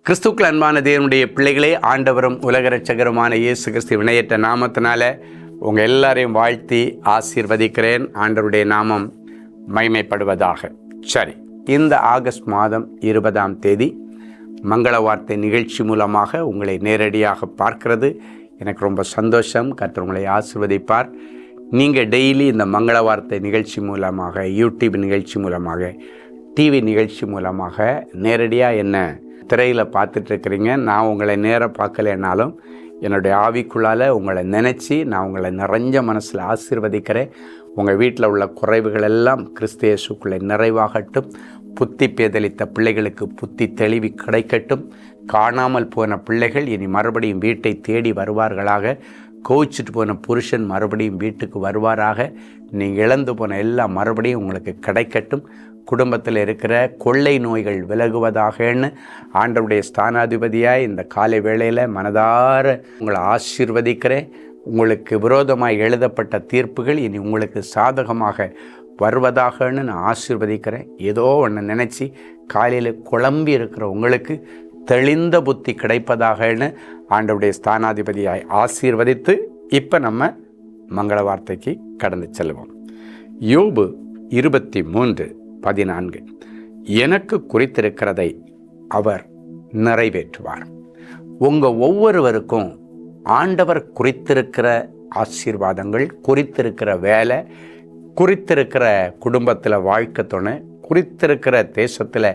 கிறிஸ்துக்கள் அன்பான தேவனுடைய பிள்ளைகளே, ஆண்டவரும் உலக இரட்சகருமான இயேசு கிறிஸ்து வினையற்ற நாமத்தினால உங்கள் எல்லாரையும் வாழ்த்தி ஆசீர்வதிக்கிறேன். ஆண்டவருடைய நாமம் மகிமைப்படுவதாக. சரி, இந்த ஆகஸ்ட் மாதம் 20ஆம் தேதி மங்கள வார்த்தை நிகழ்ச்சி மூலமாக உங்களை நேரடியாக பார்க்கிறது எனக்கு ரொம்ப சந்தோஷம். கர்த்தர் உங்களை ஆசீர்வதிப்பார். நீங்கள் டெய்லி இந்த மங்கள வார்த்தை நிகழ்ச்சி மூலமாக, யூடியூப் நிகழ்ச்சி மூலமாக, டிவி நிகழ்ச்சி மூலமாக நேரடியாக என்ன திரையில் பார்த்துட்ருக்கிறீங்க. நான் உங்களை நேராக பார்க்கலைனாலும் என்னுடைய ஆவிக்குள்ளால் உங்களை நினச்சி நான் உங்களை நிறைஞ்ச மனசில் ஆசீர்வதிக்கிறேன். உங்கள் வீட்டில் உள்ள குறைவுகள் எல்லாம் கிறிஸ்து இயேசுக்குள்ளே நிறைவாகட்டும். புத்தி பேதலித்த பிள்ளைகளுக்கு புத்தி தெளிவு கிடைக்கட்டும். காணாமல் போன பிள்ளைகள் இனி மறுபடியும் வீட்டை தேடி வருவார்களாக. கோவிச்சிட்டு போன புருஷன் மறுபடியும் வீட்டுக்கு வருவாராக. நீங்கள் இழந்து போன எல்லாம் மறுபடியும் உங்களுக்கு கிடைக்கட்டும். குடும்பத்தில் இருக்கிற கொள்ளை நோய்கள் விலகுவதாகன்னு ஆண்டவருடைய ஸ்தானாதிபதியாய் இந்த காலை வேளையில் மனதார உங்களை ஆசீர்வதிக்கிறேன். உங்களுக்கு விரோதமாக எழுதப்பட்ட தீர்ப்புகள் இனி உங்களுக்கு சாதகமாக வருவதாகன்னு நான் ஆசீர்வதிக்கிறேன். ஏதோ ஒன்று நினச்சி காலையில் குழம்பி இருக்கிற உங்களுக்கு தெளிந்த புத்தி கிடைப்பதாகன்னு ஆண்டவருடைய ஸ்தானாதிபதியாய் ஆசீர்வதித்து இப்போ நம்ம மங்கள வார்த்தைக்கு கடந்து செல்வோம். யோபு 23:14 எனக்கு குறித்திருக்கிறதை அவர் நிறைவேற்றுவார். உங்கள் ஒவ்வொருவருக்கும் ஆண்டவர் குறித்திருக்கிற ஆசீர்வாதங்கள், குறித்திருக்கிற வேலை, குறித்திருக்கிற குடும்பத்தில் வாழ்க்கை துணை, குறித்திருக்கிற தேசத்தில்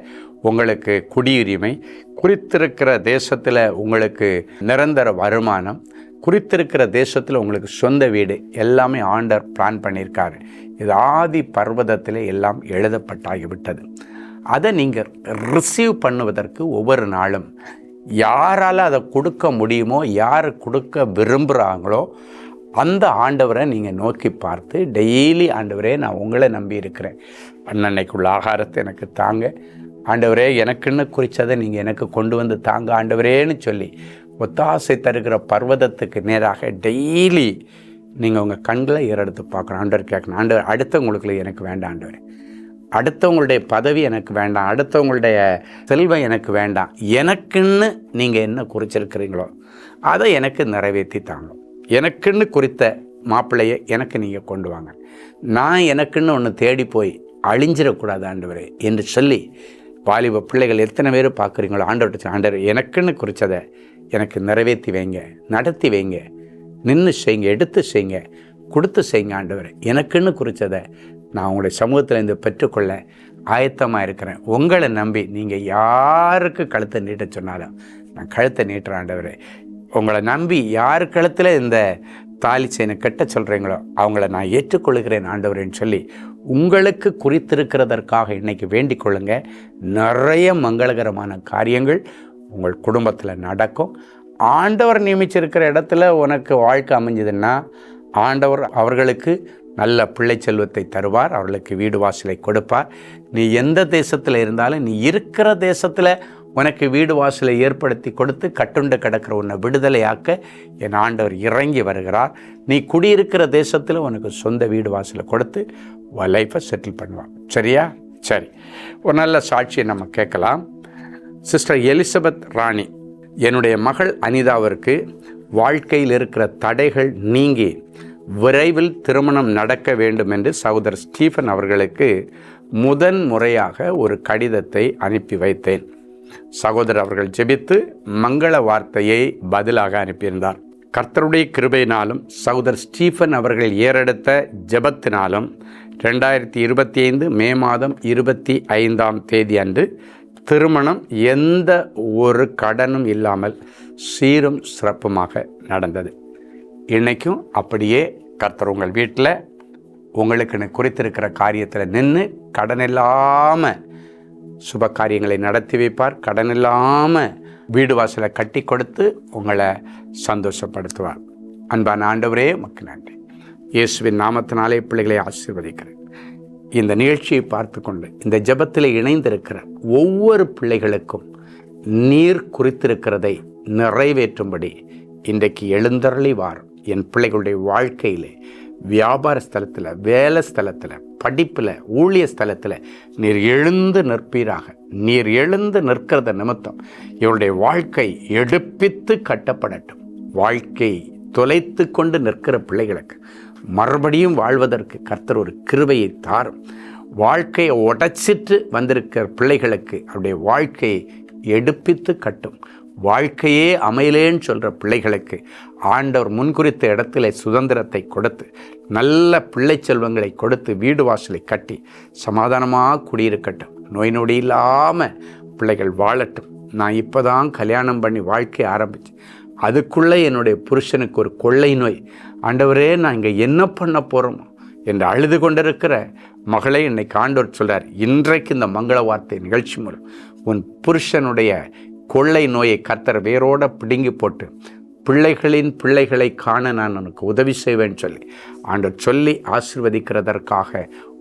உங்களுக்கு குடியுரிமை, குறித்திருக்கிற தேசத்தில் உங்களுக்கு நிரந்தர வருமானம், குறித்திருக்கிற தேசத்தில் உங்களுக்கு சொந்த வீடு எல்லாமே ஆண்டவர் பிளான் பண்ணியிருக்காரு. இது ஆதி பர்வதத்தில் எல்லாம் எழுதப்பட்டாகிவிட்டது. அதை நீங்கள் ரிசீவ் பண்ணுவதற்கு ஒவ்வொரு நாளும் யாரால் அதை கொடுக்க முடியுமோ, யார் கொடுக்க விரும்புகிறாங்களோ அந்த ஆண்டவரை நீங்கள் நோக்கி பார்த்து டெய்லி, ஆண்டவரே நான் உங்களை நம்பி இருக்கிறேன், அன்னன்னைக்குள்ள ஆகாரத்தை எனக்கு தாங்க ஆண்டவரே, எனக்குன்னு குறித்ததை நீங்கள் எனக்கு கொண்டு வந்து தாங்க ஆண்டவரேன்னு சொல்லி ஒத்தாசை தருகிற பர்வதத்துக்கு நேராக டெய்லி நீங்கள் உங்கள் கண்களை ஏறெடுத்து பார்க்கணும். ஆண்டவர் கேட்கணும், ஆண்டவர் அடுத்தவங்களுக்கு எனக்கு வேண்டாம் ஆண்டவர், அடுத்தவங்களுடைய பதவி எனக்கு வேண்டாம், அடுத்தவங்களுடைய செல்வம் எனக்கு வேண்டாம், எனக்குன்னு நீங்கள் என்ன குறிச்சிருக்கிறீங்களோ அதை எனக்கு நிறைவேற்றி தாங்க. எனக்குன்னு குறித்த மாப்பிள்ளையை எனக்கு நீங்கள் கொண்டு வாங்க. நான் எனக்குன்னு ஒன்று தேடி போய் அழிஞ்சிடக்கூடாது ஆண்டவரே என்று சொல்லி வாலிப பிள்ளைகள் எத்தனை பேர் பார்க்குறீங்களோ ஆண்டவர்கிட்ட, ஆண்டவர் எனக்குன்னு குறித்ததை எனக்கு நிறைவேற்றி வைங்க, நடத்தி வைங்க, நின்று செய்யுங்க, எடுத்து செய்யுங்க, கொடுத்து செய்யுங்க ஆண்டவர். எனக்குன்னு குறித்ததை நான் உங்களுடைய சமூகத்தில் இருந்து பெற்றுக்கொள்ள ஆயத்தமாக இருக்கிறேன். உங்களை நம்பி நீங்கள் யாருக்கு கழுத்தை நீட்ட சொன்னாலும் நான் கழுத்தை நீட்டுறேன் ஆண்டவர். உங்களை நம்பி யார் கழுத்தில் இந்த தாலி செயினை கட்ட சொல்கிறீங்களோ அவங்கள நான் ஏற்றுக்கொள்கிறேன் ஆண்டவரேன்னு சொல்லி உங்களுக்கு குறித்திருக்கிறதற்காக இன்றைக்கி வேண்டிக் கொள்ளுங்க. நிறைய மங்களகரமான காரியங்கள் உங்கள் குடும்பத்தில் நடக்கும். ஆண்டவர் நியமிச்சிருக்கிற இடத்துல உனக்கு வாழ்க்கை அமைஞ்சதுன்னா ஆண்டவர் அவர்களுக்கு நல்ல பிள்ளை செல்வத்தை தருவார், அவர்களுக்கு வீடு வாசலை கொடுப்பார். நீ எந்த தேசத்தில் இருந்தாலும் நீ இருக்கிற தேசத்தில் உனக்கு வீடு வாசலை ஏற்படுத்தி கொடுத்து கட்டுண்டு கிடக்கிற உன்னை விடுதலையாக்க என் ஆண்டவர் இறங்கி வருகிறார். நீ குடியிருக்கிற தேசத்தில் உனக்கு சொந்த வீடு வாசலை கொடுத்து லைஃப்பை செட்டில் பண்ணுவான். சரியா? சரி, ஒரு நல்ல சாட்சியை நம்ம கேட்கலாம். சிஸ்டர் எலிசபெத் ராணி, என்னுடைய மகள் அனிதாவிற்கு வாழ்க்கையில் இருக்கிற தடைகள் நீங்கி விரைவில் திருமணம் நடக்க வேண்டும் என்று சகோதரர் ஸ்டீஃபன் அவர்களுக்கு முதன் முறையாக ஒரு கடிதத்தை அனுப்பி வைத்தேன். சகோதரர் அவர்கள் ஜெபித்து மங்கள வார்த்தையை பதிலாக அனுப்பியிருந்தார். கர்த்தருடைய கிருபையினாலும் சகோதரர் ஸ்டீஃபன் அவர்கள் ஏறெடுத்த ஜெபத்தினாலும் 2025 மே மாதம் 25ஆம் தேதி அன்று திருமணம் எந்த ஒரு கடனும் இல்லாமல் சீரும் சிறப்புமாக நடந்தது. இன்றைக்கும் அப்படியே கர்த்தர் உங்கள் வீட்டில் உங்களுக்கு குறித்திருக்கிற காரியத்தில் நின்று கடன் இல்லாமல் சுப காரியங்களை நடத்தி வைப்பார். கடன் இல்லாமல் வீடு வாசலை கட்டி கொடுத்து உங்களை சந்தோஷப்படுத்துவார். அன்பான ஆண்டவரே, உமக்கு நன்றி. இயேசுவின் நாமத்தினாலே பிள்ளைகளை ஆசீர்வதிக்கிறேன். இந்த நிகழ்ச்சியை பார்த்து கொண்டு இந்த ஜெபத்தில் இணைந்திருக்கிற ஒவ்வொரு பிள்ளைகளுக்கும் நீர் குறித்திருக்கிறதை நிறைவேற்றும்படி இன்றைக்கு எழுந்தருளி வாரும். என் பிள்ளைகளுடைய வாழ்க்கையில், வியாபார ஸ்தலத்தில், வேலை ஸ்தலத்தில், படிப்பில், ஊழிய ஸ்தலத்தில் நீர் எழுந்து நிற்பீராக. நீர் எழுந்து நிற்கிறத நிமித்தம் இவருடைய வாழ்க்கை எடுப்பித்து கட்டப்படட்டும். வாழ்க்கை தொலைத்து கொண்டு நிற்கிற பிள்ளைகளுக்கு மறுபடியும் வாழ்வதற்கு கர்த்தர் ஒரு கிருபையை தாரும். வாழ்க்கையை உடைச்சிட்டு வந்திருக்கிற பிள்ளைகளுக்கு அவருடைய வாழ்க்கையை எடுப்பித்து கட்டும். வாழ்க்கையே அமையலேன்னு சொல்கிற பிள்ளைகளுக்கு ஆண்டவர் முன்குறித்த இடத்துல சுதந்திரத்தை கொடுத்து, நல்ல பிள்ளை செல்வங்களை கொடுத்து, வீடு வாசலை கட்டி சமாதானமாக குடியிருக்கட்டும். நோய் நொடி இல்லாமல் பிள்ளைகள் வாழட்டும். நான் இப்போ தான் கல்யாணம் பண்ணி வாழ்க்கையை ஆரம்பித்தேன், அதுக்குள்ளே என்னுடைய புருஷனுக்கு ஒரு கொள்ளை நோய். ஆண்டவரே, நான் இங்கே என்ன பண்ண போகிறோம் என்று அழுது கொண்டிருக்கிற மகளை இன்னைக்கு ஆண்டவர் சொல்கிறார், இன்றைக்கு இந்த மங்கள வார்த்தை நிகழ்ச்சி மூலம் உன் புருஷனுடைய கொள்ளை நோயை கர்த்தர் வேரோட பிடுங்கி போட்டு பிள்ளைகளின் பிள்ளைகளை காண நான் உனக்கு உதவி செய்வேன் சொல்லி ஆண்டவர் சொல்லி ஆசீர்வதிக்கிறதற்காக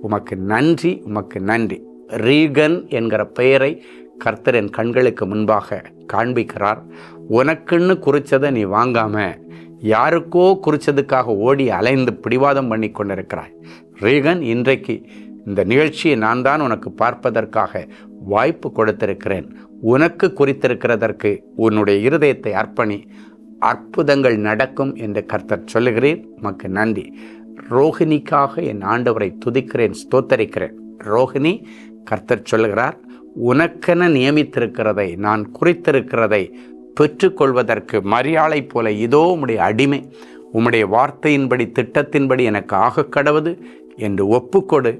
உமக்கு நன்றி, உமக்கு நன்றி. ரீகன் என்கிற பெயரை கர்த்தர் என் கண்களுக்கு முன்பாக காண்பிக்கிறார். உனக்குன்னு குறித்ததை நீ வாங்காமல் யாருக்கோ குறித்ததுக்காக ஓடி அலைந்து பிடிவாதம் பண்ணி கொண்டிருக்கிறாய். ரீகன், இன்றைக்கு இந்த நிகழ்ச்சியை நான் தான் உனக்கு பார்ப்பதற்காக வாய்ப்பு கொடுத்திருக்கிறேன். உனக்கு குறித்திருக்கிறதற்கு உன்னுடைய இருதயத்தை அர்ப்பணி, அற்புதங்கள் நடக்கும் என்று கர்த்தர் சொல்லுகிறேன். உமக்கு நன்றி. ரோஹிணிக்காக என் ஆண்டவரை துதிக்கிறேன், ஸ்தோத்தரிக்கிறேன். ரோஹிணி, கர்த்தர் சொல்லுகிறார், உனக்கென நியமித்திருக்கிறதை, நான் குறித்திருக்கிறதை பெற்றுக்கொள்வதற்கு மரியாளை போல இதோ உம்முடைய அடிமை, உம்முடைய வார்த்தையின்படி திட்டத்தின்படி எனக்கு ஆக கடவுது என்று ஒப்புக்கொடு.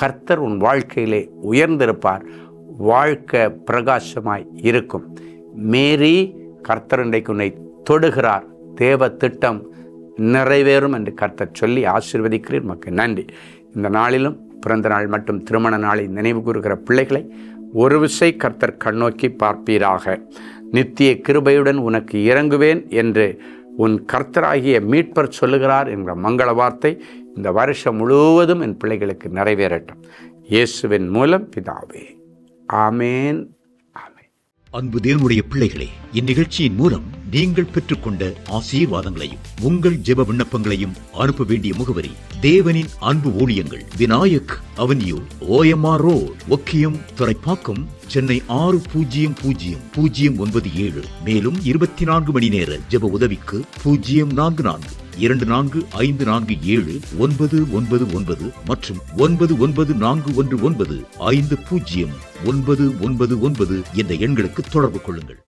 கர்த்தர் உன் வாழ்க்கையிலே உயர்ந்திருப்பார். வாழ்க்கை பிரகாசமாய் இருக்கும். மேரி, கர்த்தர் இன்றைக்கு உன்னை தொடுகிறார். தேவ திட்டம் நிறைவேறும் என்று கர்த்தர் சொல்லி ஆசீர்வதிக்கிறேன். உமக்கு நன்றி. இந்த நாளிலும் பிறந்த நாள் மற்றும் திருமண நாளை நினைவு கூறுகிற பிள்ளைகளை ஒரு விசை கர்த்தர் கண்ணோக்கி பார்ப்பீராக. நித்திய கிருபையுடன் உனக்கு இறங்குவேன் என்று உன் கர்த்தராகிய மீட்பர் சொல்லுகிறார் என்கிற மங்கள வார்த்தை இந்த வருஷம் முழுவதும் என் பிள்ளைகளுக்கு நிறைவேறட்டும். இயேசுவின் மூலம் பிதாவே, ஆமேன். அன்பு தேவனுடைய பிள்ளைகளே, இந்நிகழ்ச்சியின் மூலம் நீங்கள் பெற்றுக்கொண்ட ஆசீர்வாதங்களையும் உங்கள் ஜெப விண்ணப்பங்களையும் அனுப்ப வேண்டிய முகவரி: தேவனின் அன்பு ஊழியங்கள், Vinayak avenue, OMR road, Okkiyam, Thoraipakkam, Chennai 600097. மேலும் 24 மணி நேர ஜெப உதவிக்கு 044-24547-999 மற்றும் 9941150999 என்ற எண்களுக்கு தொடர்பு கொள்ளுங்கள்.